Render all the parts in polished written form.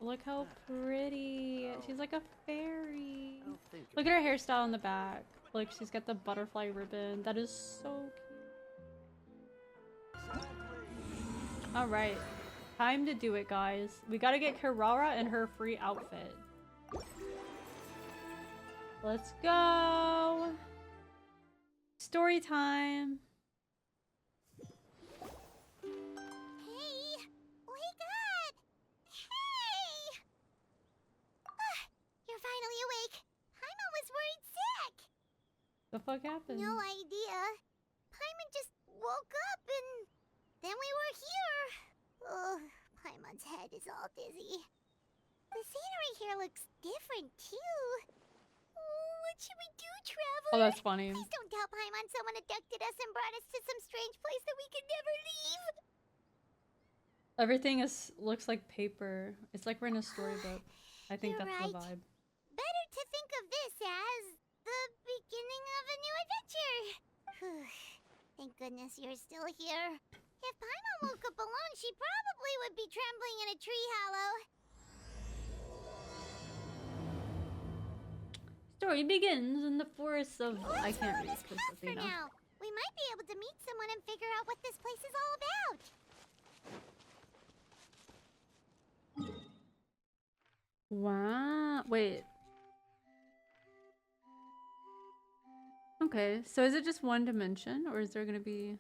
Look how pretty. She's like a fairy. I'll think Look at her hairstyle in the back. Like she's got the butterfly ribbon. That is so cute. Alright. Time to do it, guys. We gotta get Kirara in her free outfit. Let's go! Story time! Hey! Wake up! Hey! You're finally awake. Paimon was worried sick. The fuck happened? No idea. Paimon just woke up and then we were here. Ugh, Paimon's head is all dizzy. The scenery here looks different too. Oh, what should we do, Traveler? Oh, that's funny. Please don't tell Paimon someone abducted us and brought us to some strange place that we could never leave. Everything looks like paper. It's like we're in a storybook. I think You're that's right. the vibe. Better to think of this as the beginning of a new adventure. Thank goodness you're still here. If Paimon woke up alone, she probably would be trembling in a tree hollow. Story begins in the forests of... I Let's can't follow read this this, path for Athena. now. We might be able to meet someone and figure out what this place is all about. Wow. Wait. Okay, so is it just one dimension, or is there gonna be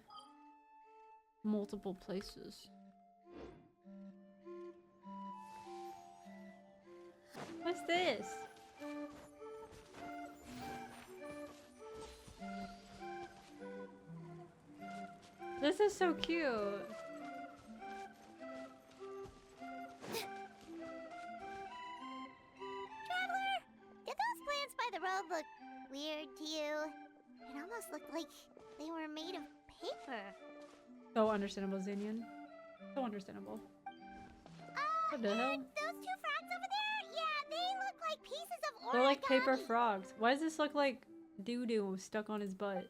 multiple places? What's this? This is so cute. Traveler, did those plants by the road look weird to you? It almost looked like they were made of paper. So understandable, Xenian. So understandable. What the hell? Those two frogs over there? Yeah, they look like pieces of origami. They're like paper frogs. Why does this look like doo-doo stuck on his butt?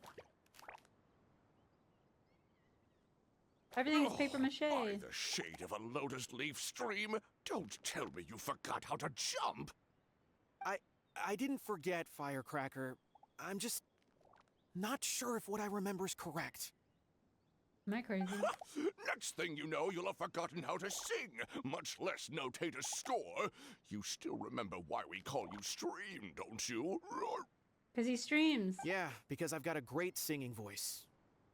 Everything is paper mache. By the shade of a lotus leaf stream, don't tell me you forgot how to jump. I didn't forget, Firecracker. I'm just not sure if what I remember is correct. Am I crazy? Next thing you know, you'll have forgotten how to sing, much less notate a score. You still remember why we call you Stream, don't you? Because he streams. Yeah, because I've got a great singing voice.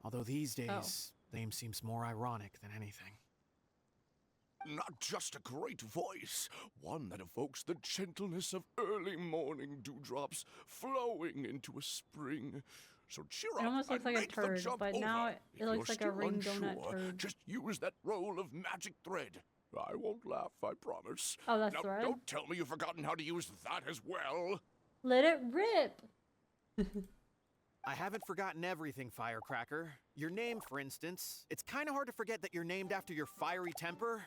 Although these days, the name seems more ironic than anything. Not just a great voice, one that evokes the gentleness of early morning dewdrops flowing into a spring. So cheer up. It almost looks and like a make the turd, jump but over. now it If looks you're like a still ring unsure, donut turd. Just use that roll of magic thread. I won't laugh, I promise. Oh, that's now, thread? don't tell me you've forgotten how to use that as well. Let it rip. I haven't forgotten everything, Firecracker. Your name, for instance. It's kind of hard to forget that you're named after your fiery temper.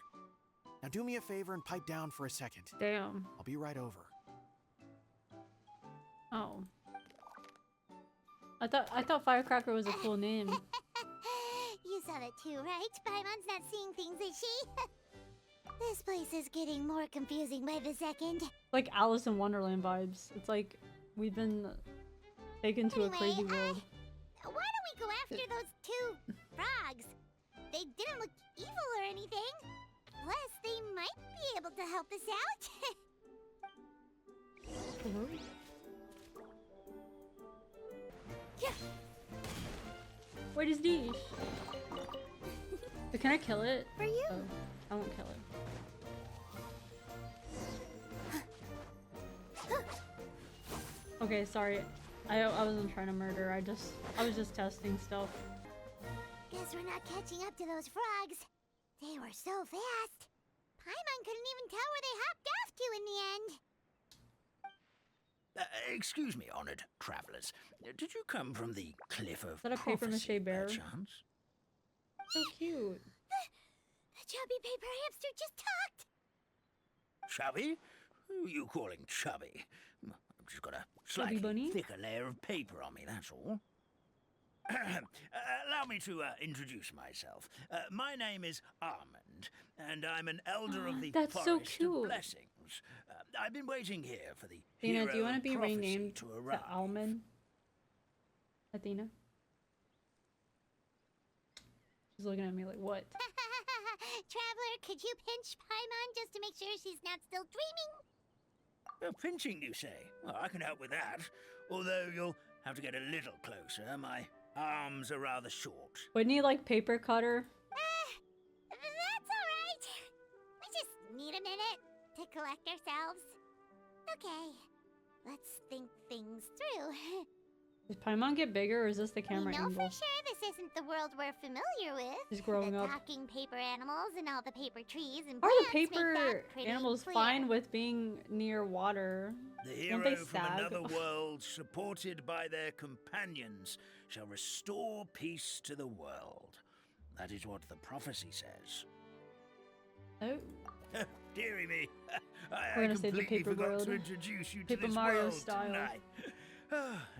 Now do me a favor and pipe down for a second. Damn. I'll be right over. Oh. I thought Firecracker was a cool name. You saw that too, right? Paimon's not seeing things, is she? This place is getting more confusing by the second. Like Alice in Wonderland vibes. It's like we've been taken to a crazy world. Why don't we go after those two frogs? They didn't look evil or anything. Plus, they might be able to help us out. Yeah. Where is Dish? Can I kill it? For you. Oh, I won't kill it. Okay, sorry. I wasn't trying to murder. I was just testing stuff. Guess we're not catching up to those frogs. They were so fast. Paimon couldn't even tell where they hopped off to in the end. Excuse me, honored travelers. Did you come from the Cliff of Is that a paper Prophecy, mache bear? by chance? So cute. The chubby paper hamster just talked. Chubby? Who are you calling chubby? I've just got a Chubby slightly bunny? thicker layer of paper on me, that's all. Allow me to introduce myself. My name is Armand, and I'm an elder of the That's so Forest cute. of Blessings. I've been waiting here for the Athena, hero do you want to of be prophecy renamed to to arrive. Almond? Athena? She's looking at me like, what? Traveler, could you pinch Paimon just to make sure she's not still dreaming? Pinching, you say? Well, I can help with that. Although you'll have to get a little closer. My arms are rather short. Wouldn't he like paper cutter? That's alright. We just need a minute to collect ourselves. Okay, let's think things through. Does Paimon get bigger or is this the camera we know angle? for sure this isn't the world we're familiar with. He's growing the up. talking paper animals and all the paper trees and Are plants the make paper that pretty animals clear. fine with being near water? The Don't hero they from sag? another world, supported by their companions, shall restore peace to the world. That is what the prophecy says. Oh, Dearie me, We're I gonna save the completely paper forgot world. to introduce you to Paper this Mario world, style. didn't I?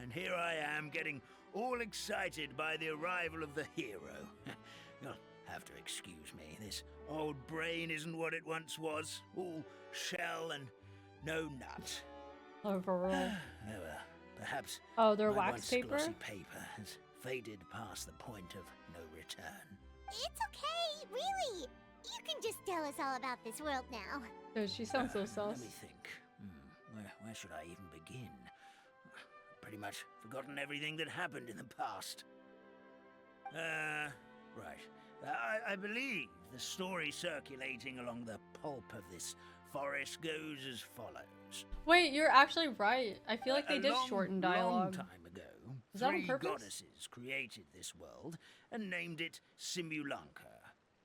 And here I am, getting all excited by the arrival of the hero. You'll have to excuse me. This old brain isn't what it once was. All shell and no nut. overall. Oh, well, perhaps Oh, they're my wax once paper? glossy paper has faded past the point of no return. It's okay, really. You can just tell us all about this world now. Dude, she sounds so Let sus. me think. Where should I even begin? Pretty much forgotten everything that happened in the past. Right. I believe the story circulating along the pulp of this forest goes as follows. Wait, you're actually right. I feel like they A did long, shorten long dialogue. time ago, Is that on three purpose? goddesses created this world and named it Simulanka.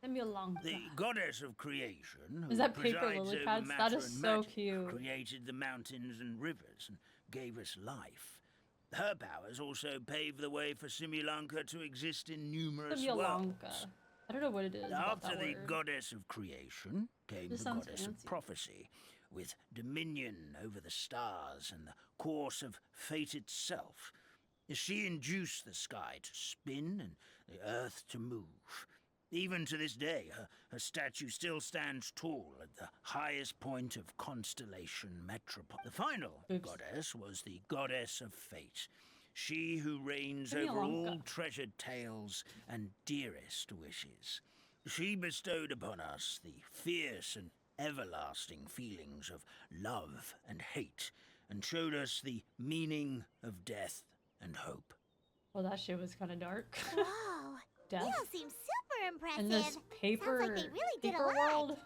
Simulanka. The goddess of creation, who Is that paper presides lily over pads? That matter is and so magic, cute. created the mountains and rivers and gave us life. Her powers also paved the way for Simulanka to exist in numerous Simulanka. worlds. I don't know what it is. about After that the word. goddess of creation came This the sounds goddess fancy. of prophecy, with dominion over the stars and the course of fate itself. She induced the sky to spin and the earth to move. Even to this day, her statue still stands tall at the highest point of Constellation Metropole. The final Oops. goddess was the goddess of fate. She who reigns over all Simulanka. treasured tales and dearest wishes. She bestowed upon us the fierce and everlasting feelings of love and hate, and showed us the meaning of death and hope. Well, that shit was kind of dark. Whoa, Death. you all seem super impressive. And this paper, Sounds like they really did a paper lot. world.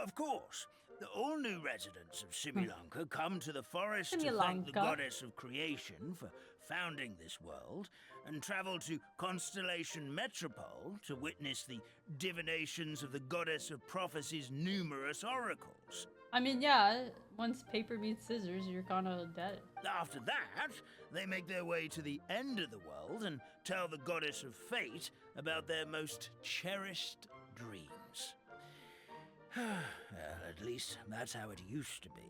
Of course, all new residents of Simulanka come to the forest to thank the Simulanka. goddess of creation for founding this world, and travel to Constellation Metropole to witness the divinations of the goddess of prophecy's numerous oracles. I mean, yeah, once paper meets scissors, you're kind of dead. After that, they make their way to the end of the world and tell the goddess of fate about their most cherished dreams. Well, at least that's how it used to be.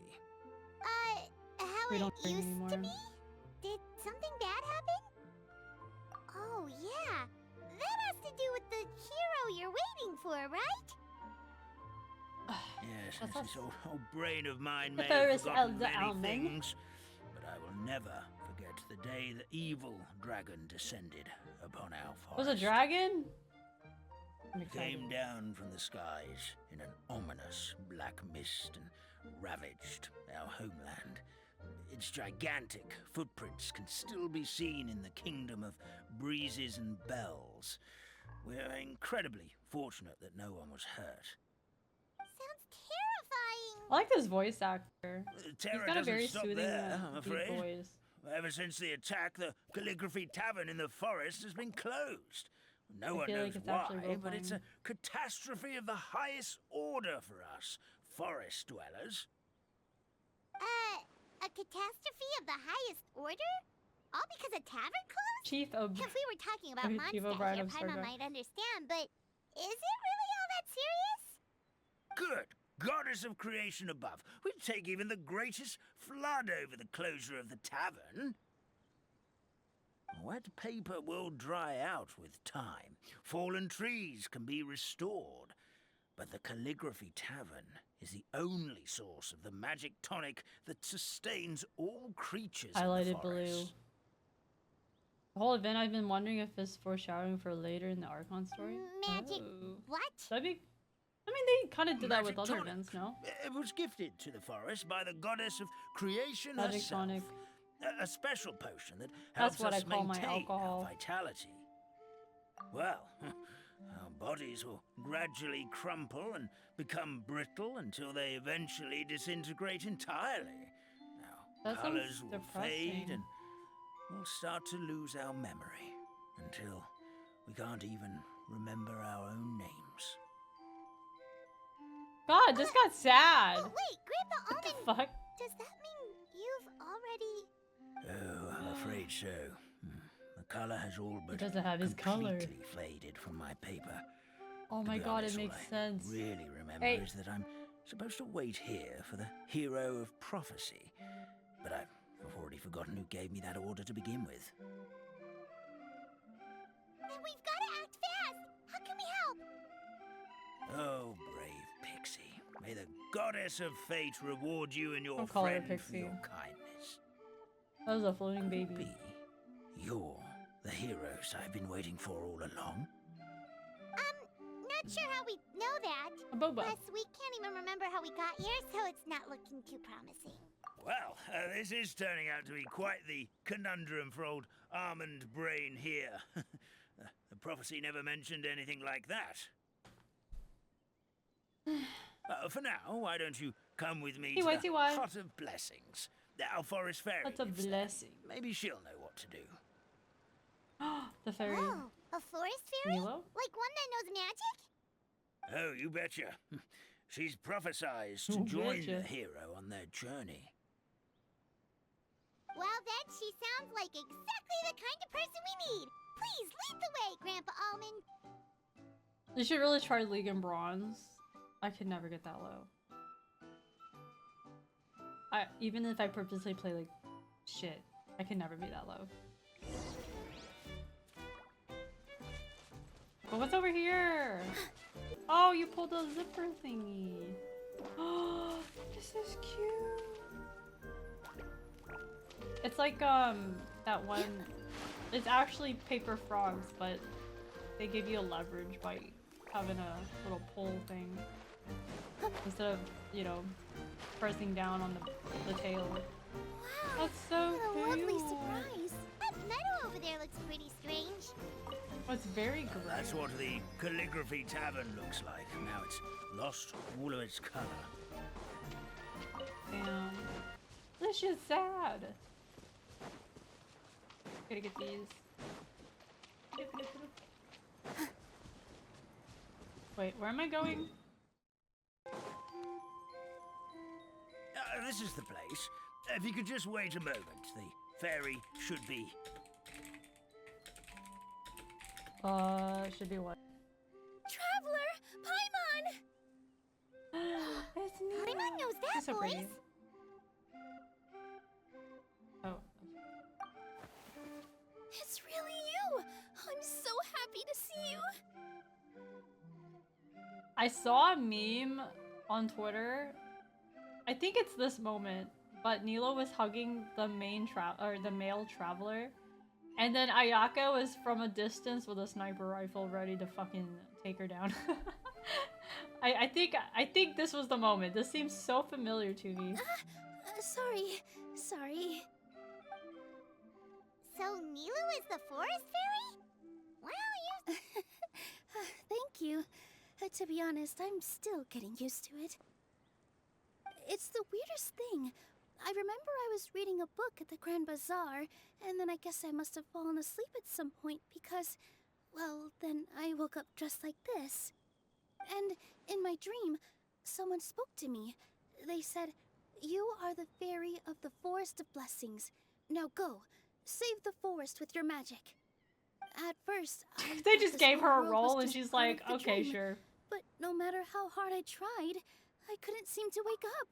How We it don't dream used to anymore. be? Did something bad happen? Oh, yeah. That has to do with the hero you're waiting for, right? Yes, What's this that? old brain of mine The may have first forgotten elder many almond. things, but I will never forget the day the evil dragon descended upon our forest. Was a dragon? I'm It excited. came down from the skies in an ominous black mist and ravaged our homeland. Its gigantic footprints can still be seen in the kingdom of breezes and bells. We're incredibly fortunate that no one was hurt. Sounds terrifying. I like this voice actor. He's Terror got a doesn't very stop soothing, there, I'm deep afraid. voice. Ever since the attack, the Calligraphy Tavern in the forest has been closed. No one feel like knows it's actually why, but it's a role-playing. catastrophe of the highest order for us, forest dwellers. A catastrophe of the highest order? All because a tavern closed? Chief of If we were talking about Chief Mondstadt O'Brien here, of Paimon Sturga. might understand, but is it really all that serious? Good goddess of creation above. We'd take even the greatest flood over the closure of the tavern. wet paper will dry out with time. Fallen trees can be restored. But the Calligraphy Tavern is the only source of the magic tonic that sustains all creatures in the Highlighted forest. blue. The whole event, I've been wondering if it's foreshadowing for later in the Archon story. Magic Oh. what? That'd be... I mean, they kind of did that with Magic other tonic. events, no? It was gifted to the forest by the goddess of creation Magic herself. tonic. A special potion that That's helps what I us call my maintain alcohol. our vitality. Well, our bodies will gradually crumple and become brittle until they eventually disintegrate entirely. Our That sounds colors will fade depressing. and we'll start to lose our memory until we can't even remember our own names. God, this got sad. Oh, wait, Grandpa What the Almond, fuck? does that mean you've already... Oh, I'm afraid so. The color has all but He doesn't have his color. completely faded from my paper. Oh To my be god, honest, it makes all sense. I really remember Hey. is that I'm supposed to wait here for the hero of prophecy. But I've already forgotten who gave me that order to begin with. Then we've got to act fast! How can we help? Oh, brave Pixie. May the goddess of fate reward you and your Don't call her friend for Pixie. your kindness. That was a floating Could it baby. be you're the heroes I've been waiting for all along? Not sure how we know that. A boba. Plus, we can't even remember how we got here, so it's not looking too promising. Well, this is turning out to be quite the conundrum for old Almond Brain here. The prophecy never mentioned anything like that. For now, why don't you come with me to the TY. Hut of Blessings? Our forest fairy That's a lives there. blessing. Maybe she'll know what to do. The fairy. Oh, a forest fairy? Nilou? Like one that knows magic? Oh, you betcha. She's prophesied to You join betcha. the hero on their journey. Well, then she sounds like exactly the kind of person we need. Please lead the way, Grandpa Almond. You should really try League and Bronze. I could never get that low. Even if I purposely play like shit, I could never be that low. But what's over here? Oh, you pulled a zipper thingy. Oh, this is cute. It's like that one. It's actually paper frogs, but they give you a leverage by having a little pull thing instead of, you know, pressing down on the tail. Wow, That's so what a cute. lovely surprise. That meadow over there looks pretty strange. Oh, it's very gray. That's what the Calligraphy Tavern looks like. Now it's lost all of its color. Damn. This shit's sad. Gotta get these. Wait, where am I going? This is the place. If you could just wait a moment, the fairy should be... Should be what? Traveler! Paimon! It's me. Paimon knows that She's so voice. pretty. Oh. It's really you! I'm so happy to see you! I saw a meme on Twitter. I think it's this moment, but Nilou was hugging the male traveler, and then Ayaka was from a distance with a sniper rifle ready to fucking take her down. I think this was the moment. This seems so familiar to me. Sorry. So Nilou is the forest fairy? Wow, you... Thank you. To be honest, I'm still getting used to it. It's the weirdest thing. I remember I was reading a book at the Grand Bazaar, and then I guess I must have fallen asleep at some point because, well, then I woke up dressed like this. And in my dream, someone spoke to me. They said, "You are the fairy of the Forest of Blessings. Now go, save the forest with your magic." At first, I They thought just this gave whole her a world role was and just she's part like, of the okay, dream. sure. But no matter how hard I tried, I couldn't seem to wake up.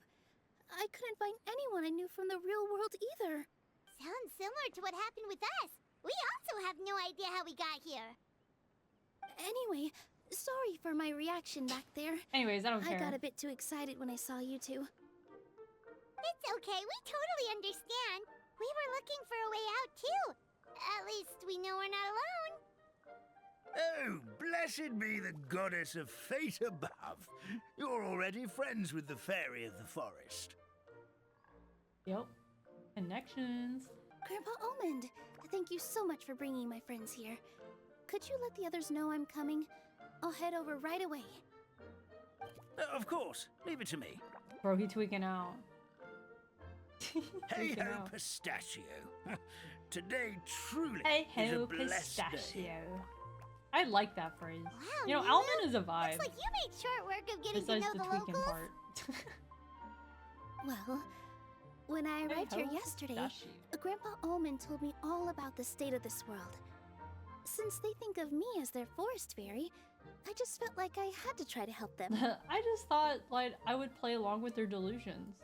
I couldn't find anyone I knew from the real world either. Sounds similar to what happened with us. We also have no idea how we got here. Anyway, sorry for my reaction back there. Anyways, I don't care. I got a bit too excited when I saw you two. It's okay, we totally understand. We were looking for a way out too. At least we know we're not alone. Oh, blessed be the goddess of fate above. You're already friends with the fairy of the forest. Yep. Connections. Grandpa Almond, thank you so much for bringing my friends here. Could you let the others know I'm coming? I'll head over right away. Of course, leave it to me. Bro, he tweaking out. Hey Tweaking ho, out. pistachio. Today truly Hey is a ho, blessed day. pistachio. I like that phrase. Wow, You know, Nilou, Alvin is a vibe. looks like you made short work of getting Besides to the know the tweaking locals. part. Well, when I arrived here yesterday, Grandpa Almond told me all about the state of this world. Since they think of me as their forest fairy, I just felt like I had to try to help them. I just thought, like, I would play along with their delusions.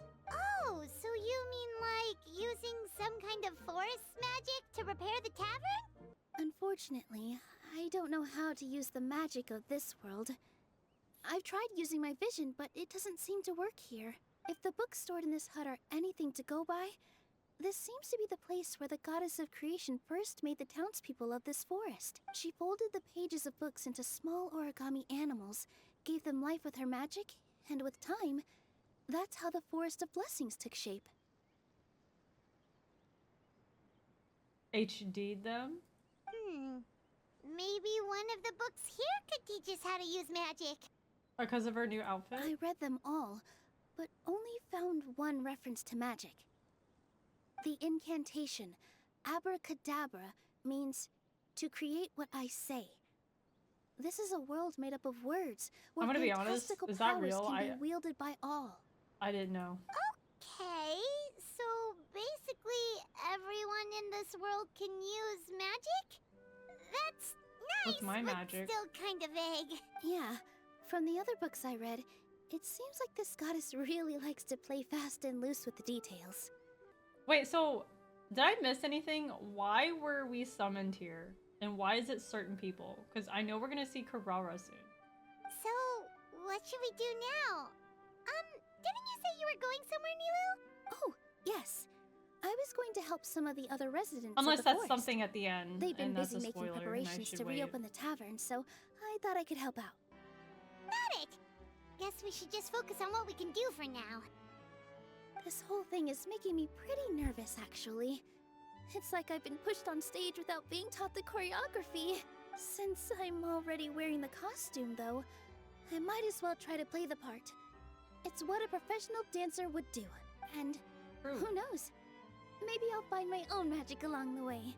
Oh, so you mean like using some kind of forest magic to repair the tavern? Unfortunately, I don't know how to use the magic of this world. I've tried using my vision, but it doesn't seem to work here. If the books stored in this hut are anything to go by, this seems to be the place where the goddess of creation first made the townspeople of this forest. She folded the pages of books into small origami animals, gave them life with her magic, and with time, that's how the Forest of Blessings took shape. HD'd them? Maybe one of the books here could teach us how to use magic. Because of her new outfit? I read them all, but only found one reference to magic. The incantation, abracadabra, means to create what I say. This is a world made up of words, where I'm gonna be honest, fantastical is that powers real? can be wielded by all. I didn't know. Okay, so basically everyone in this world can use magic? That's nice, What's my but magic? still kind of vague. Yeah, from the other books I read, it seems like this goddess really likes to play fast and loose with the details. Wait, so did I miss anything? Why were we summoned here? And why is it certain people? Because I know we're gonna see Carrara soon. So, what should we do now? Didn't you say you were going somewhere, Nilou? Oh, yes. I was going to help some of the other residents Unless of the that's forest. something at the end. They've been and that's busy a making spoiler, and I preparations should to wait. reopen the tavern, so I thought I could help out. Got it! Guess we should just focus on what we can do for now. This whole thing is making me pretty nervous, actually. It's like I've been pushed on stage without being taught the choreography. Since I'm already wearing the costume, though, I might as well try to play the part. It's what a professional dancer would do. And True. who knows? Maybe I'll find my own magic along the way.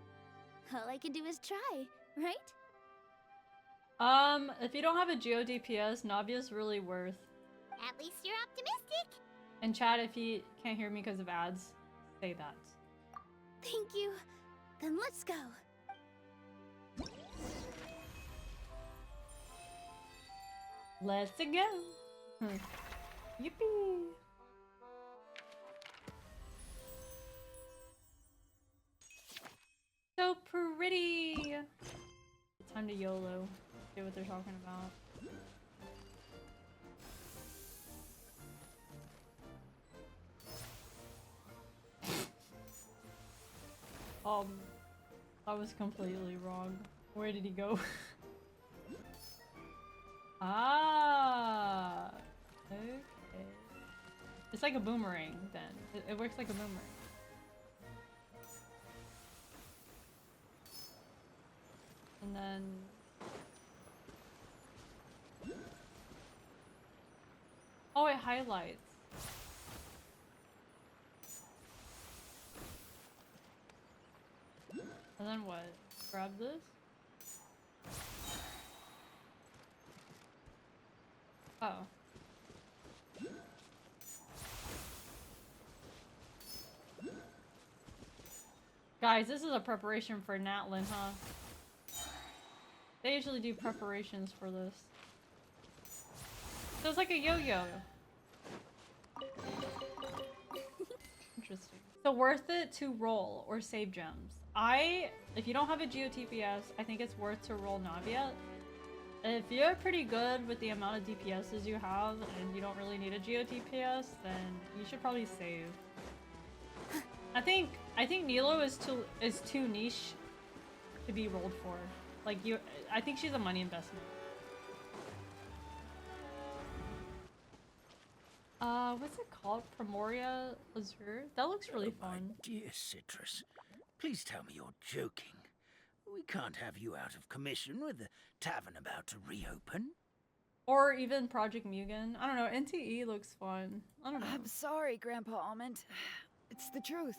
All I can do is try, right? If you don't have a Geo DPS, Navia's really worth. At least you're optimistic. And chat, if you can't hear me because of ads, say that. Thank you. Then let's go. Let's go. Yippee. So pretty. Time to YOLO. See what they're talking about. That was completely wrong. Where did he go? Ah, okay. It's like a boomerang then. It works like a boomerang. And then... Oh, it highlights. And then what? Grab this? Oh. Guys, this is a preparation for Natlin, huh? They usually do preparations for this. So it's like a yo-yo. Interesting. So worth it to roll or save gems? if you don't have a GeoTPS, I think it's worth to roll Navia. If you're pretty good with the amount of DPSs you have and you don't really need a GeoTPS, then you should probably save. I think Nilou is too niche to be rolled for. Like I think she's a money investment. What's it called? Primoria Azure? That looks really fun. My dear Citrus, please tell me you're joking. We can't have you out of commission with the tavern about to reopen. Or even Project Mugen. I don't know, NTE looks fun. I don't know. I'm sorry, Grandpa Almond. It's the truth.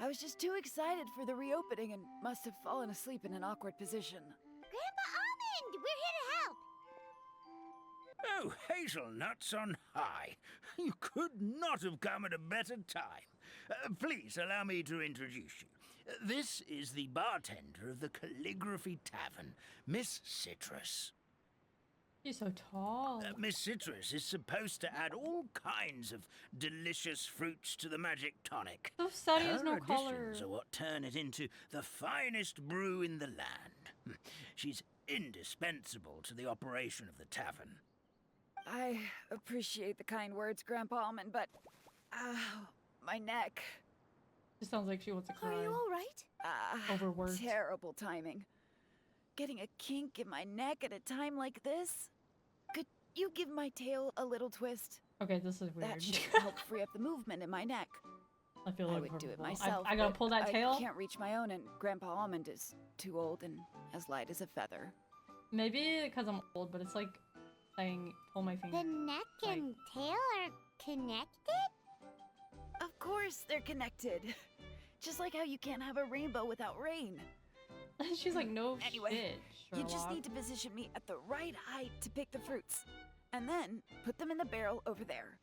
I was just too excited for the reopening and must have fallen asleep in an awkward position. Grandpa Almond, we're here to help. Oh, hazelnuts on high. You could not have come at a better time. Please allow me to introduce you. This is the bartender of the Calligraphy Tavern, Miss Citrus. She's so tall. Miss Citrus is supposed to add all kinds of delicious fruits to the magic tonic. So Sunny has Her no additions color. are what turn it into the finest brew in the land. She's indispensable to the operation of the tavern. I appreciate the kind words, Grandpa Almond, but... my neck. She sounds like she wants to cry. Are you alright? Overworked. Terrible timing. Getting a kink in my neck at a time like this? Could you give my tail a little twist? Okay, this is weird. That should help free up the movement in my neck. I feel I like would do it myself. I gotta but pull that tail. I can't reach my own, and Grandpa Almond is too old and as light as a feather. Maybe because I'm old, but it's like saying pull my finger. The neck and tail are connected? Of course they're connected. Just like how you can't have a rainbow without rain. She's like, no Anyway, shit, You just Sherlock. need to position me at the right height to pick the fruits. And then put them in the barrel over there.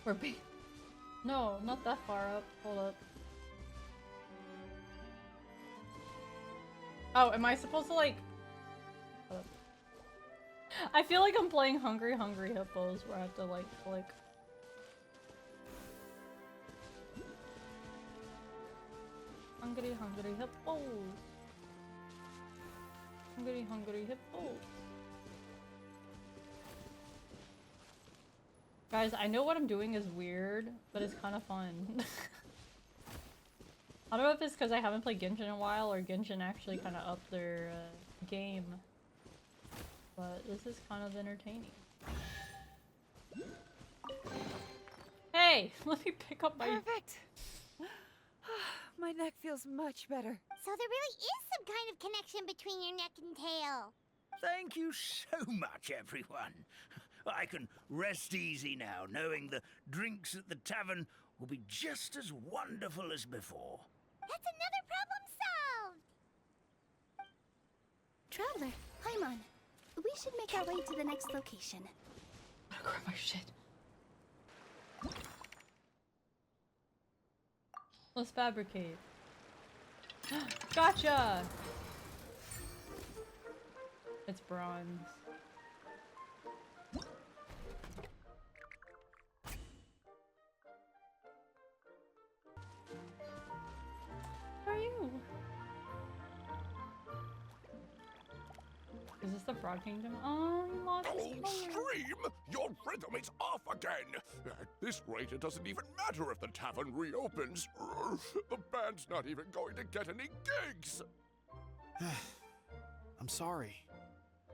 We're No, not that far up. Hold up. Oh, am I supposed to like... Hold up. I feel like I'm playing Hungry Hungry Hippos where I have to like click. Hungry Hungry Hippos. Hungry Hungry Hippos. Guys, I know what I'm doing is weird, but it's kind of fun. I don't know if it's because I haven't played Genshin in a while or Genshin actually kind of upped their game. But this is kind of entertaining. Hey! Let me pick up my... Perfect! My neck feels much better. So there really is some kind of connection between your neck and tail. Thank you so much, everyone. I can rest easy now, knowing the drinks at the tavern will be just as wonderful as before. That's another problem solved! Traveler, Paimon. We should make our way to the next location. I'm gonna grab my shit. Let's fabricate. Gotcha! It's bronze. Who are you? Is this the Frog Kingdom? Oh, he lost his Oh, color. Stream! Your rhythm is off again! At this rate, it doesn't even matter if the tavern reopens. The band's not even going to get any gigs! I'm sorry.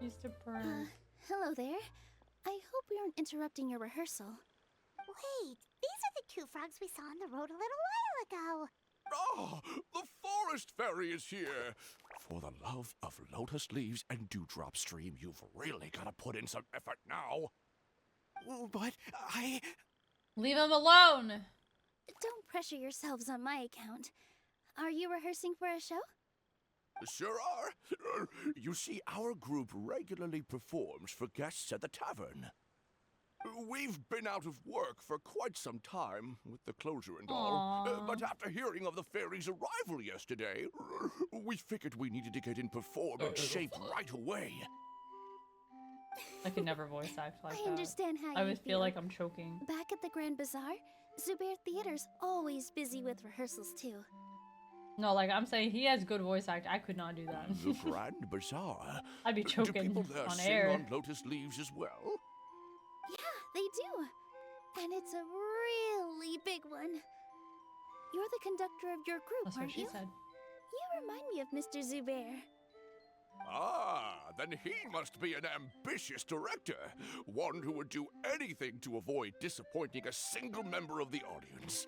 Used to burn. Hello there. I hope we aren't interrupting your rehearsal. Wait, these are the two frogs we saw on the road a little while ago. Ah, the forest fairy is here! For the love of lotus leaves and dewdrop, Stream, you've really got to put in some effort now. But Leave him alone! Don't pressure yourselves on my account. Are you rehearsing for a show? Sure are. You see, our group regularly performs for guests at the tavern. We've been out of work for quite some time, with the closure and all. Aww. But after hearing of the fairy's arrival yesterday, we figured we needed to get in performance shape right away. I could never voice act like I that. understand how I you would feel like I'm choking. Back at the Grand Bazaar, Zubair Theater's always busy with rehearsals too. No, like I'm saying, he has good voice act. I could not do that. The Grand Bazaar. I'd be Do choking people there on sing air. on lotus leaves as well? Yeah, they do. And it's a really big one. You're the conductor of your group, That's what aren't she you? said. You remind me of Mr. Zubair. Ah, then he must be an ambitious director. One who would do anything to avoid disappointing a single member of the audience.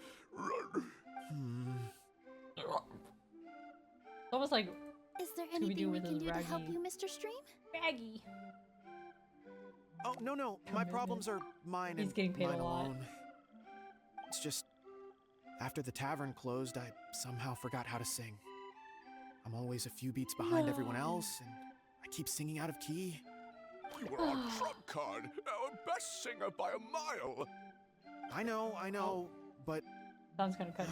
It's almost like Is there we do anything we with can his do to help raggy- you, Mr. Stream? Raggy. Oh, no. My problems are mine He's and getting paid a mine lot. alone. It's just, after the tavern closed, I somehow forgot how to sing. I'm always a few beats behind everyone else, and I keep singing out of key. You were on trump card, our best singer by a mile. I know, but Sounds kind of cutting.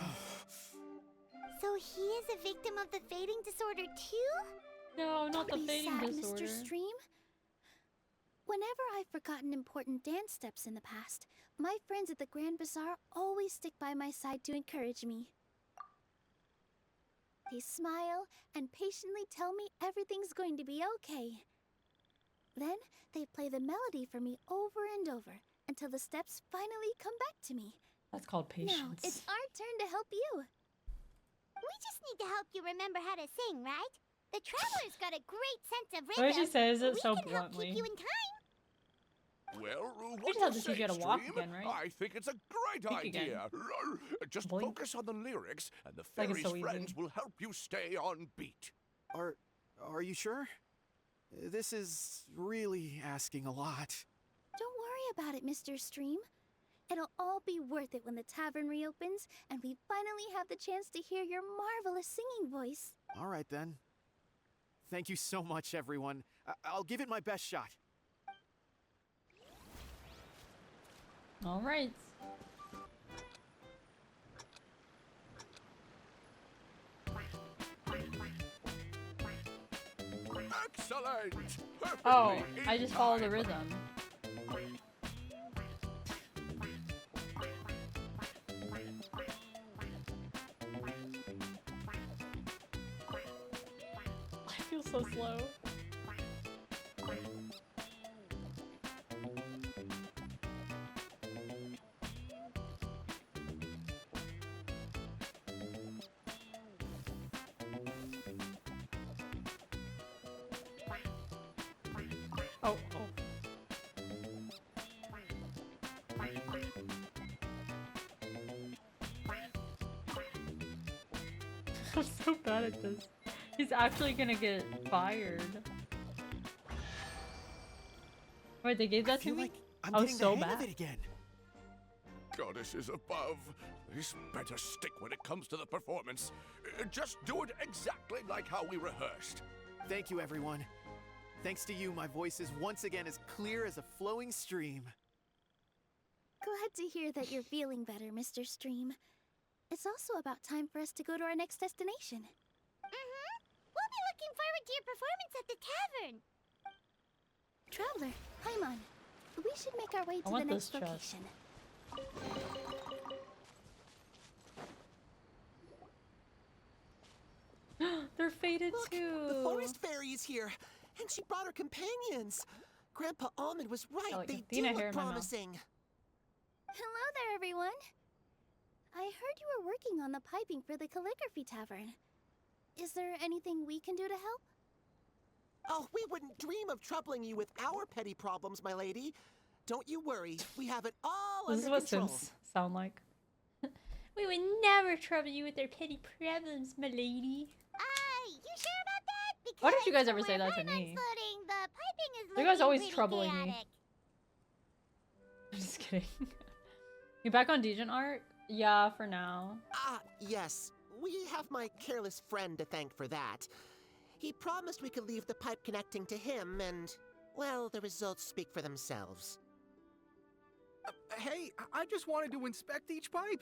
So he is a victim of the fading disorder too? No, not the Don't be fading sad, disorder. Mr. Stream. Whenever I've forgotten important dance steps in the past, my friends at the Grand Bazaar always stick by my side to encourage me. They smile and patiently tell me everything's going to be okay. Then they play the melody for me over and over until the steps finally come back to me. That's called patience. Now it's our turn to help you. We just need to help you remember how to sing, right? The Traveler's got a great sense of The way rhythm. she says it we so can help bluntly. keep you in time. Well, just what have do to you teach you how say, to walk Stream? again, right? I think it's a great Think again. idea. Just Blink. focus on the lyrics, and the Like it's fairy's so easy. friends will help you stay on beat. are you sure? This is really asking a lot. Don't worry about it, Mr. Stream. It'll all be worth it when the tavern reopens and we finally have the chance to hear your marvelous singing voice. All right, then. Thank you so much, everyone. I'll give it my best shot. All right. Excellent! Oh, Perfectly I in just follow the time. rhythm. I feel so slow. Oh. I'm so bad at this. He's actually gonna get fired. Wait, they gave I that to feel me? like I'm I was getting so the hang bad. of it again. Goddesses above, this better stick when it comes to the performance. Just do it exactly like how we rehearsed. Thank you, everyone. Thanks to you, my voice is once again as clear as a flowing stream. Glad to hear that you're feeling better, Mr. Stream. It's also about time for us to go to our next destination. We'll be looking forward to your performance at the tavern. Traveler, Paimon, we should make our way to the want next this chest. location. They're faded Look, too. the forest fairy is here, and she brought her companions. Grandpa Almond was right. Got, like, They Athena do hair look in my mouth. promising. Hello there, everyone. I heard you were working on the piping for the calligraphy tavern. Is there anything we can do to help? Oh, we wouldn't dream of troubling you with our petty problems, my lady. Don't you worry. We have it all This is under what control. Sims sound like. We would never trouble you with our petty problems, my lady. You sure about that? Because Why don't you guys ever from say where that to Paimon's me? floating, the piping is You guys looking always pretty troubling me. chaotic. I'm just kidding. You back on Degen art? Yeah, for now. Ah, yes. We have my careless friend to thank for that. He promised we could leave the pipe connecting to him, and, well, the results speak for themselves. Hey, I just wanted to inspect each pipe.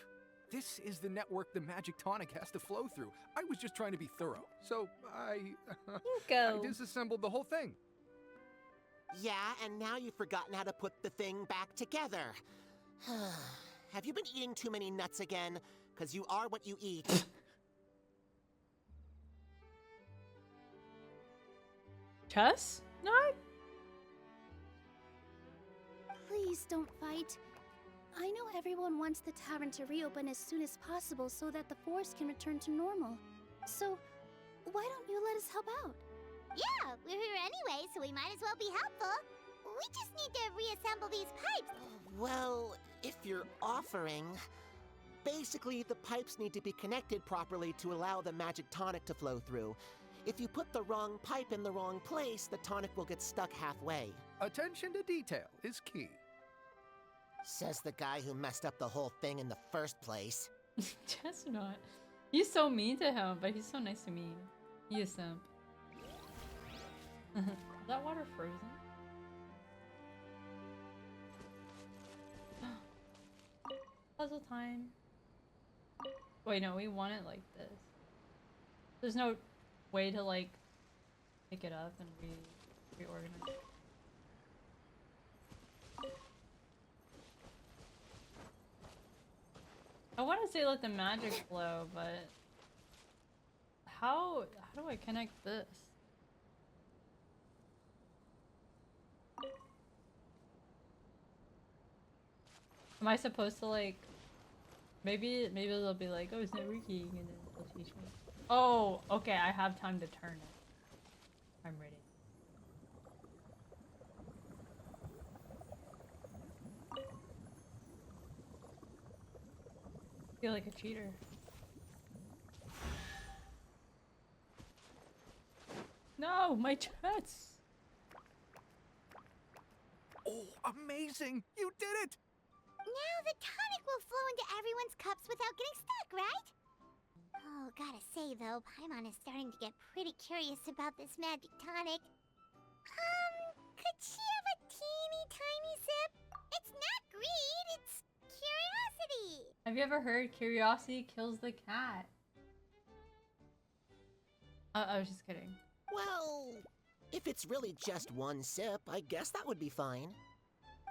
This is the network the magic tonic has to flow through. I was just trying to be thorough. So I Go. I disassembled the whole thing. Yeah, and now you've forgotten how to put the thing back together. Have you been eating too many nuts again? Because you are what you eat. Chess? No. Please don't fight. I know everyone wants the tavern to reopen as soon as possible so that the forest can return to normal. So, why don't you let us help out? Yeah, we're here anyway, so we might as well be helpful. We just need to reassemble these pipes. Well, if you're offering... Basically, the pipes need to be connected properly to allow the magic tonic to flow through. If you put the wrong pipe in the wrong place, the tonic will get stuck halfway. Attention to detail is key. Says the guy who messed up the whole thing in the first place. Chestnut. He's so mean to him, but he's so nice to me. He is simp. Is that water frozen? Puzzle time. Wait, no, we want it like this. There's no way to like pick it up and reorganize it. I want to say let the magic flow, but how do I connect this? Am I supposed to like maybe they'll be like, oh, it's not working, and then they'll teach me. Oh, okay, I have time to turn it. I'm ready. I feel like a cheater. No, my chest! Oh, amazing! You did it! Now the tonic will flow into everyone's cups without getting stuck, right? Oh, gotta say though, Paimon is starting to get pretty curious about this magic tonic. Could she have a teeny tiny sip? It's not greed, it's curiosity. Have you ever heard curiosity kills the cat? I was just kidding. Well, if it's really just one sip, I guess that would be fine.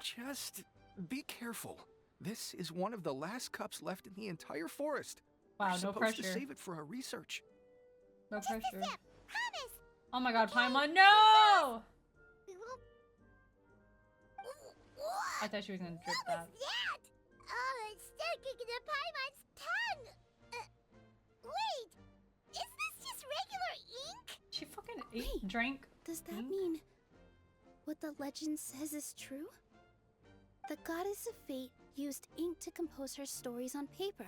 Just be careful. This is one of the last cups left in the entire forest. Wow, We're no supposed pressure. to save it for our research. No Just a pressure. sip, promise. Oh my god, Okay. Paimon, no! We will... I thought she was gonna drip What that. was that? Oh, it's sticking to Paimon's tongue. Wait, is this just regular ink? She fucking Wait. drank. Does that ink? mean what the legend says is true? The goddess of fate used ink to compose her stories on paper,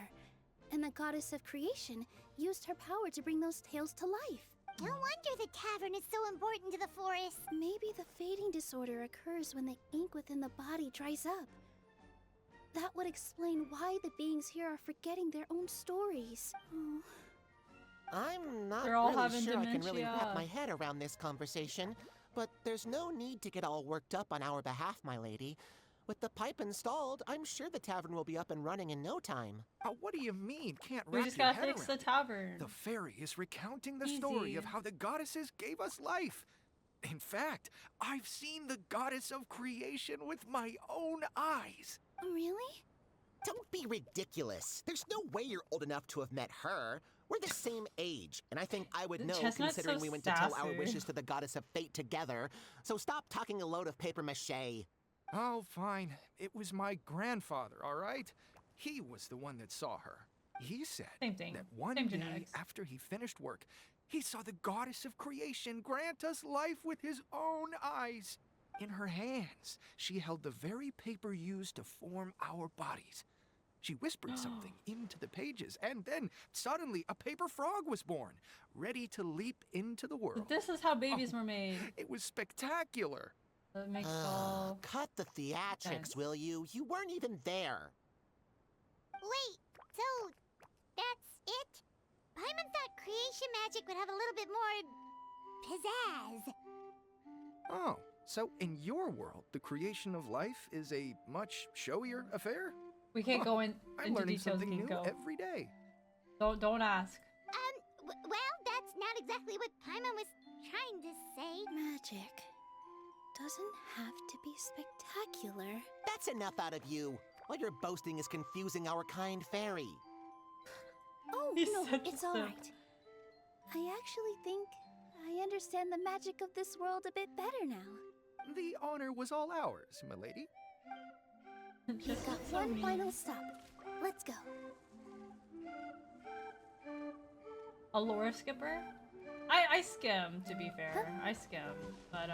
and the goddess of creation used her power to bring those tales to life. No wonder the tavern is so important to the forest. Maybe the fading disorder occurs when the ink within the body dries up. That would explain why the beings here are forgetting their own stories. Oh. I'm not They're all really having sure I can really dementia. wrap my head around this conversation, but there's no need to get all worked up on our behalf, my lady. With the pipe installed, I'm sure the tavern will be up and running in no time. What do you mean? Can't We wrap just your gotta head fix the around it? tavern. The fairy is recounting the story Easy. of how the goddesses gave us life. In fact, I've seen the goddess of creation with my own eyes. Really? Don't be ridiculous. There's no way you're old enough to have met her. We're the same age, and I think I would know Chestnut's considering so we went to tell our sassy. wishes to the goddess of fate together. So stop talking a load of paper mache. Oh, fine. It was my grandfather, all right? He was the one that saw her. He said Same thing. that one Same day genetics. after he finished work, he saw the goddess of creation grant us life with his own eyes. In her hands, she held the very paper used to form our bodies. She whispered something into the pages, and then suddenly a paper frog was born, ready to leap into the world. This is how babies were made. It was spectacular. That makes all. Cut the theatrics, sense. will you? You weren't even there. Wait, so that's it? Paimon thought creation magic would have a little bit more pizzazz. Oh, so in your world, the creation of life is a much showier affair? We can't go in I'm into learning details. something new Kinko. every day. Don't ask. Well, that's not exactly what Paimon was trying to say. Magic. Does doesn't have to be spectacular. That's enough out of you. All your boasting is confusing our kind fairy. Oh, He's no, such a it's all simp. right. I actually think I understand the magic of this world a bit better now. The honor was all ours, milady. We've Just got so one mean. final stop. Let's go. A lore skipper? I skim, to be fair. I skim. But,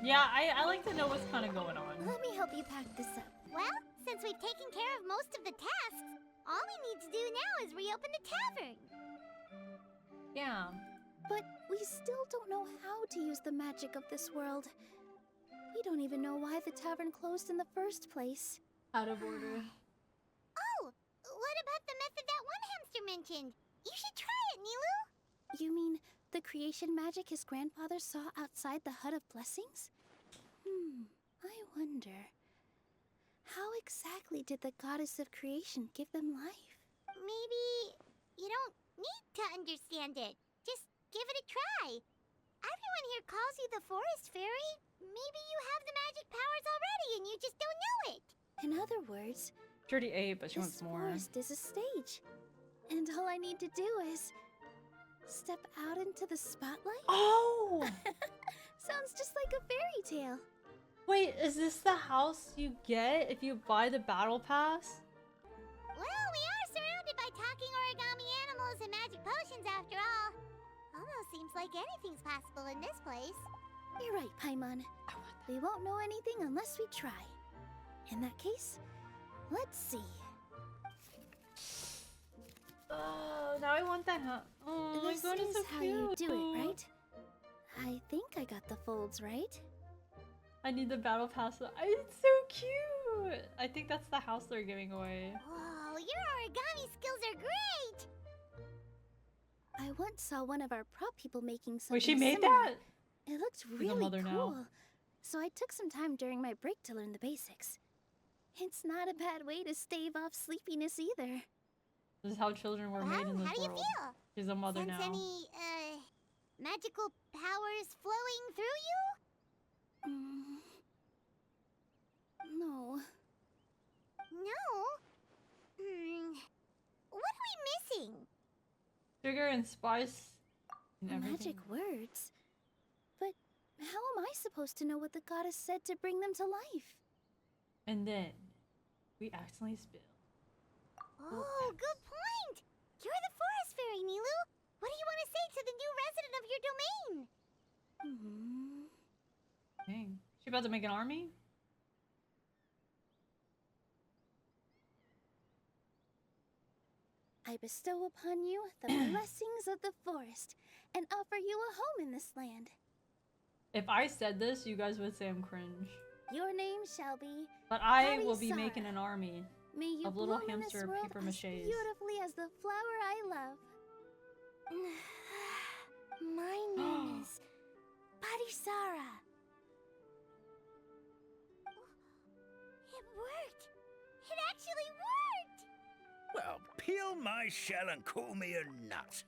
yeah, I like to know what's kind of going on. Let me help you pack this up. Well, since we've taken care of most of the tasks, all we need to do now is reopen the tavern. Yeah. But we still don't know how to use the magic of this world. We don't even know why the tavern closed in the first place. Out of order. Oh, what about the method that one hamster mentioned? You should try it, Nilou. You mean the creation magic his grandfather saw outside the Hut of Blessings? I wonder. How exactly did the goddess of creation give them life? Maybe you don't need to understand it. Just give it a try. Everyone here calls you the Forest Fairy. Maybe you have the magic powers already and you just don't know it. In other words, She already ate, but she this wants more. forest is a stage. And all I need to do is step out into the spotlight? Oh! Sounds just like a fairy tale. Wait, is this the house you get if you buy the battle pass? Well, we are surrounded by talking origami animals and magic potions after all. Almost seems like anything's possible in this place. You're right, Paimon. We won't know anything unless we try. In that case, let's see. Oh, now I want that hat. Oh my This god, it's so is how cute. you do it, right? I think I got the folds right. I need the battle pass. It's so cute. I think that's the house they're giving away. Whoa, your origami skills are great! I once saw one of our prop people making something Wait, she made similar. that? It looked She's a really mother cool. now. So I took some time during my break to learn the basics. It's not a bad way to stave off sleepiness either. This is how children were made in this how do you world. feel? She's a mother Sense now. any, magical powers flowing through you? No. No? What are we missing? Sugar and spice and everything. Magic words. But how am I supposed to know what the goddess said to bring them to life? And then we accidentally spill. Oh, good point! You're the forest fairy, Nilou! What do you want to say to the new resident of your domain? Dang. She about to make an army? I bestow upon you the blessings of the forest and offer you a home in this land. If I said this, you guys would say I'm cringe. Your name shall be But I Patty will be Sara. making an army. May you Of little bloom in this hamster world paper as maches. beautifully as the flower I love. My name is Patty Sara. It worked! It actually worked! Well, peel my shell and call me a nut.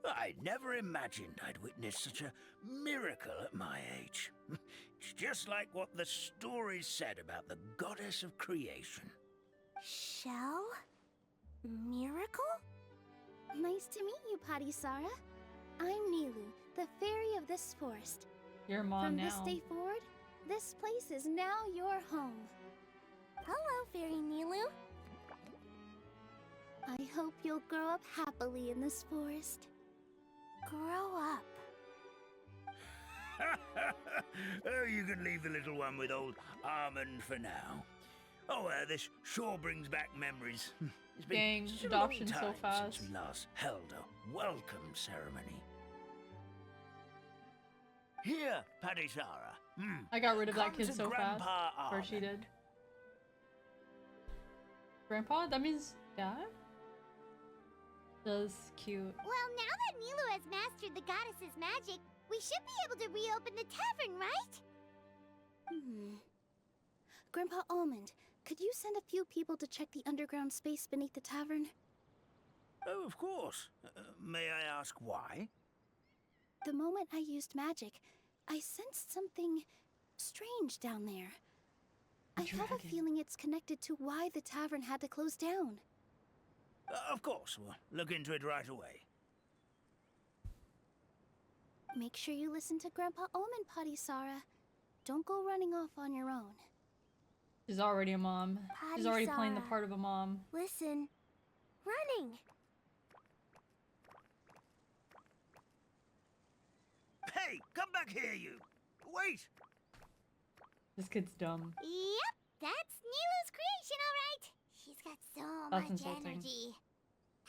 I never imagined I'd witness such a miracle at my age. It's just like what the stories said about the goddess of creation. Shell? Miracle? Nice to meet you, Patty Sara. I'm Nilou, the fairy of this forest. Your mom From now. this day forward, this place is now your home. Hello, Fairy Nilou. I hope you'll grow up happily in this forest. Grow up. Oh, you can leave the little one with old Armand for now. Oh, this sure brings back memories. It's been Dang, such a adoption long so time fast. since we last held a welcome ceremony. Here, Patty Sara. I got rid of that Come kid to so fast. Grandpa Or she Armand. did. Grandpa? That means dad? That's cute. Well, now that Nilou has mastered the goddess's magic, we should be able to reopen the tavern, right? Grandpa Almond, could you send a few people to check the underground space beneath the tavern? Oh, of course. May I ask why? The moment I used magic, I sensed something strange down there. I have a Dragon. feeling it's connected to why the tavern had to close down. Of course, we'll look into it right away. Make sure you listen to Grandpa Almond Potty, Sarah. Don't go running off on your own. She's already a mom. She's Potty already playing the Sarah. part of a mom. Listen. Running. Hey, come back here, you! Wait! This kid's dumb. Yep, that's Nilou's creation, all right. She's got so That's much insulting. energy.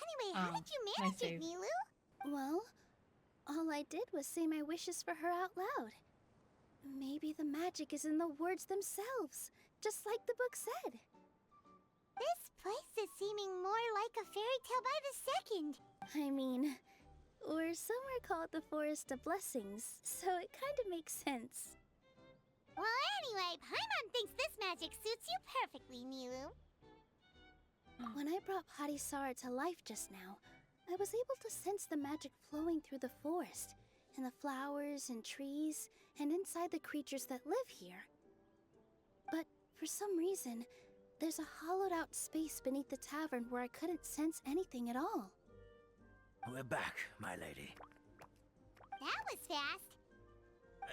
Anyway, how Oh, did you nice manage it, save. Nilou? Well, all I did was say my wishes for her out loud. Maybe the magic is in the words themselves, just like the book said. This place is seeming more like a fairy tale by the second. I mean, or somewhere called the Forest of Blessings, so it kind of makes sense. Well, anyway, Paimon thinks this magic suits you perfectly, Nilou. When I brought Potty Sarah to life just now, I was able to sense the magic flowing through the forest, and the flowers and trees, and inside the creatures that live here. But for some reason, there's a hollowed out space beneath the tavern where I couldn't sense anything at all. We're back, my lady. That was fast.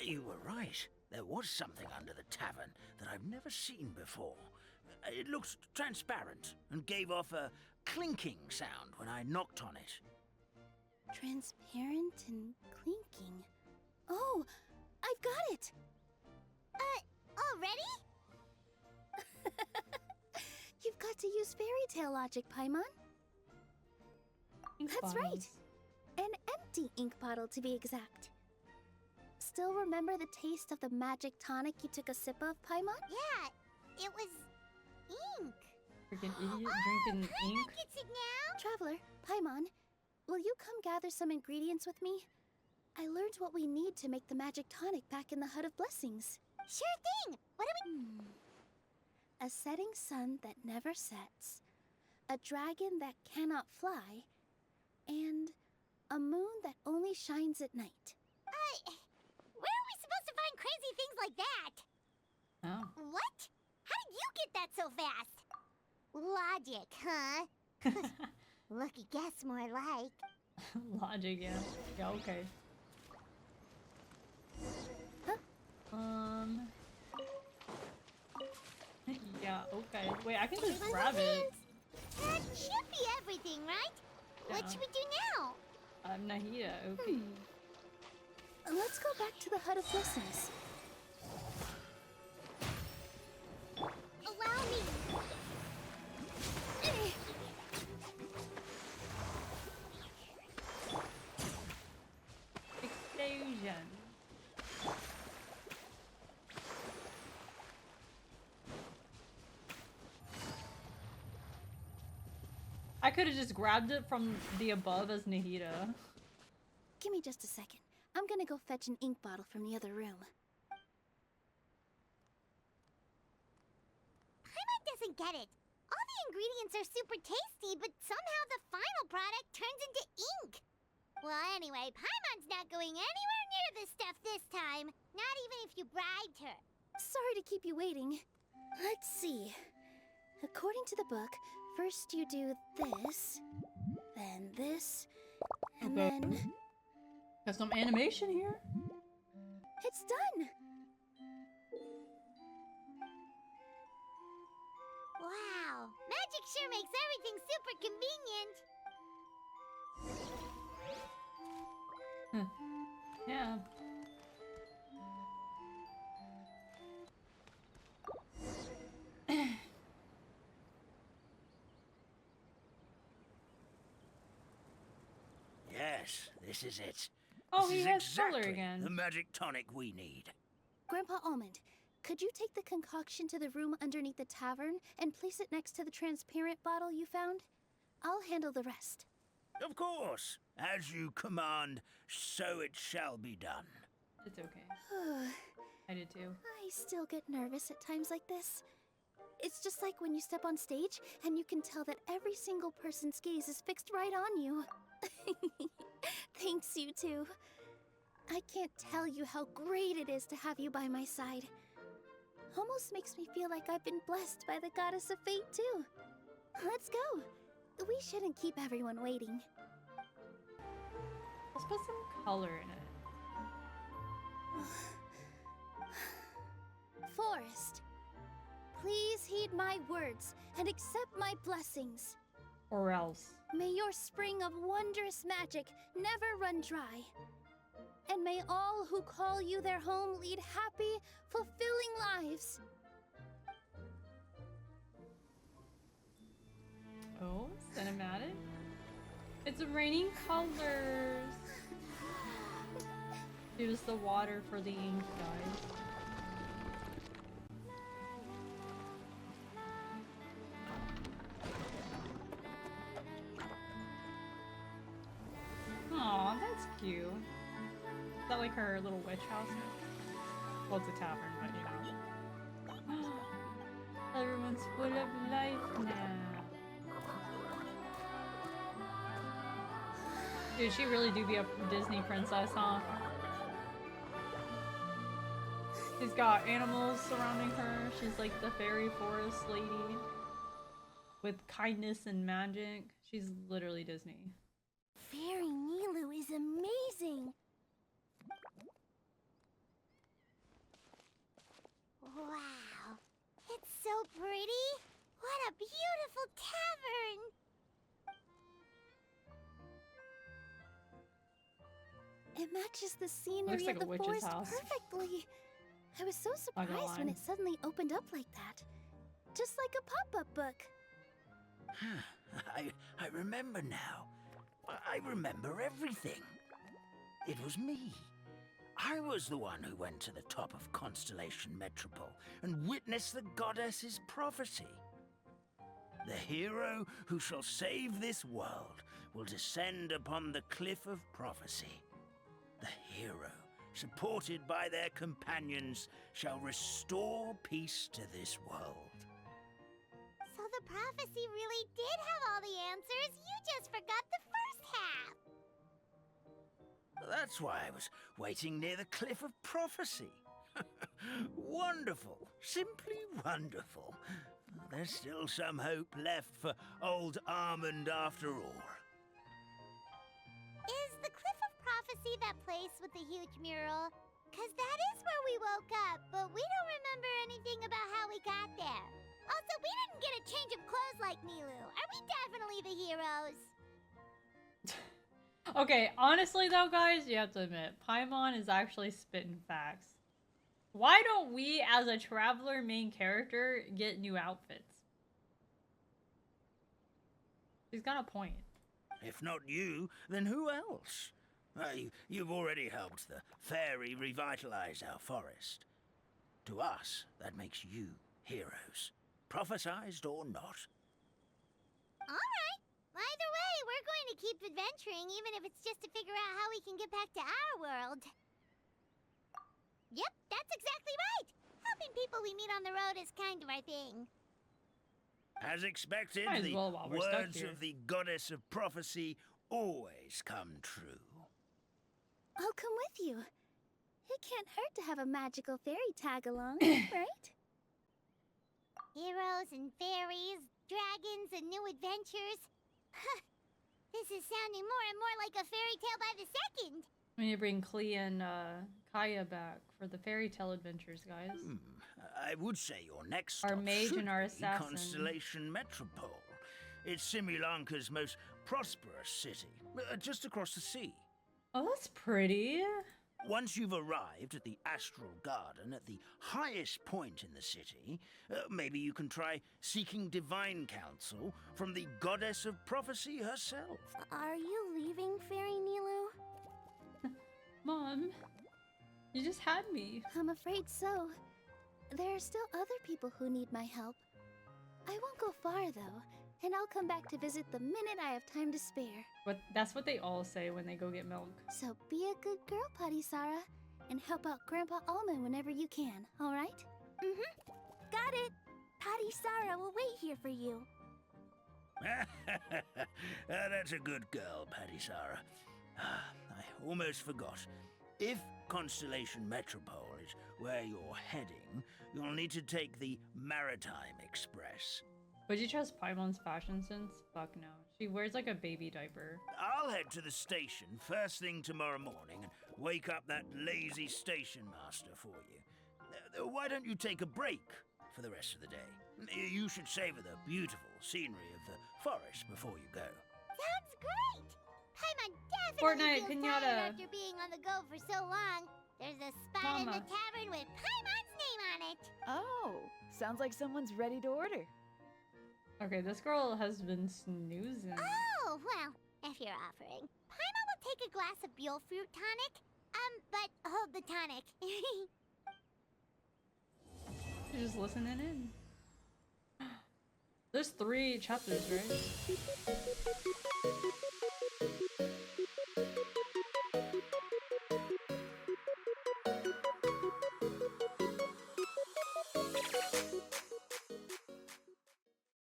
You were right. There was something under the tavern that I've never seen before. It looked transparent and gave off a clinking sound when I knocked on it. Transparent and clinking. Oh, I've got it! Already? You've got to use fairy tale logic, Paimon. Ink That's right. bottles. An empty ink bottle, to be exact. Still remember the taste of the magic tonic you took a sip of, Paimon? Yeah, it was ink. Freaking idiot Oh, drinking Paimon ink. gets it now. Traveler, Paimon, will you come gather some ingredients with me? I learned what we need to make the magic tonic back in the Hut of Blessings. Sure thing. What do we... A setting sun that never sets, a dragon that cannot fly, and a moon that only shines at night. Where are we supposed to find crazy things like that? Oh. What? How did you get that so fast? Logic, huh? Lucky guess, more like. Logic, yeah. Yeah, okay. Yeah, okay. Wait, I can just Everyone grab go it. hands. That should be everything, right? What Yeah. should we do now? Nahida, okay. Let's go back to the Hut of Blessings. Allow me. Explosion. I could have just grabbed it from the above as Nahida. Give me just a second. I'm gonna go fetch an ink bottle from the other room. Paimon doesn't get it. All the ingredients are super tasty, but somehow the final product turns into ink. Well, anyway, Paimon's not going anywhere near this stuff this time. Not even if you bribed her. Sorry to keep you waiting. Let's see. According to the book, first you do this, then this, and Okay. then Got some animation here. it's done! Wow, magic sure makes everything super convenient. Yeah. Yes, this is it. Oh, This he is has color exactly again. the magic tonic we need. Grandpa Almond, could you take the concoction to the room underneath the tavern and place it next to the transparent bottle you found? I'll handle the rest. Of course. As you command, so it shall be done. It's okay. I I did too. still get nervous at times like this. It's just like when you step on stage and you can tell that every single person's gaze is fixed right on you. Thanks, you two. I can't tell you how great it is to have you by my side. almost makes me feel like I've been blessed by the goddess of fate, too. Let's go. We shouldn't keep everyone waiting. Let's put some color in it. Forest, please heed my words and accept my blessings. Or else. May your spring of wondrous magic never run dry. And may all who call you their home lead happy, fulfilling lives. Oh, cinematic? It's raining colors. Use the water for the ink, guys. Aw, that's cute. Is that like her little witch house? Well, it's a tavern, but you know. Everyone's full of life now. Dude, she really do be a Disney princess, huh? She's got animals surrounding her. She's like the fairy forest lady with kindness and magic. She's literally Disney. Fairy Nilou is amazing! Wow, it's so pretty! What a beautiful tavern! It matches the scenery Looks like of a the witch's forest house. perfectly. I was so Not gonna surprised when lie. it suddenly opened up like that. Just like a pop-up book. I remember now. I remember everything. It was me. I was the one who went to the top of Constellation Metropole and witnessed the goddess's prophecy. The hero who shall save this world will descend upon the cliff of prophecy. The hero, supported by their companions, shall restore peace to this world. So the prophecy really did have all the answers, you just forgot the first half! That's why I was waiting near the cliff of prophecy. Wonderful, simply wonderful. There's still some hope left for old Almond after all. Is the Cliff of Prophecy that place with the huge mural? 'Cause that is where we woke up, but we don't remember anything about how we got there. Also, we didn't get a change of clothes like Nilou. Are we definitely the heroes? Okay, honestly though, guys, you have to admit, Paimon is actually spitting facts. Why don't we, as a traveler main character, get new outfits? She's got a point. If not you, then who else? You've already helped the fairy revitalize our forest. To us, that makes you heroes, prophesized or not. Alright. Either way, we're going to keep adventuring, even if it's just to figure out how we can get back to our world. Yep, that's exactly right! Helping people we meet on the road is kind of our thing. As expected, Might as the well while we're stuck words here. of the goddess of prophecy always come true. I'll come with you. It can't hurt to have a magical fairy tag along, right? Heroes and fairies, dragons and new adventures. This is sounding more and more like a fairy tale by the second. We need to bring Klee and Kaya back for the fairy tale adventures, guys. I would say your next Our stop mage should and our be assassin. Constellation Metropole. It's Simulanka's most prosperous city, just across the sea. Oh, that's pretty. Once you've arrived at the Astral Garden at the highest point in the city, maybe you can try seeking divine counsel from the goddess of prophecy herself. Are you leaving, Fairy Nilou? Mom, you just had me. I'm afraid so. There are still other people who need my help. I won't go far, though, and I'll come back to visit the minute I have time to spare. But that's what they all say when they go get milk. So be a good girl, Patty Sarah, and help out Grandpa Almond whenever you can, alright? Mm-hmm. Got it. Patty Sarah will wait here for you. That's a good girl, Patty Sarah. I almost forgot. If Constellation Metropole is where you're heading, you'll need to take the Maritime Express. Would you trust Paimon's fashion sense? Fuck no. She wears like a baby diaper. I'll head to the station first thing tomorrow morning and wake up that lazy station master for you. Why don't you take a break for the rest of the day? You should savor the beautiful scenery of the forest before you go. Sounds great! Paimon definitely Fortnite feels pinata. tired after being on the go for so long. There's a spot in Mama. the tavern with Paimon's name on it. Oh, sounds like someone's ready to order. Okay, this girl has been snoozing. Oh, well, if you're offering. Paimon will take a glass of Buell fruit tonic. But hold the tonic. She's just listening in. There's 3 chapters, right?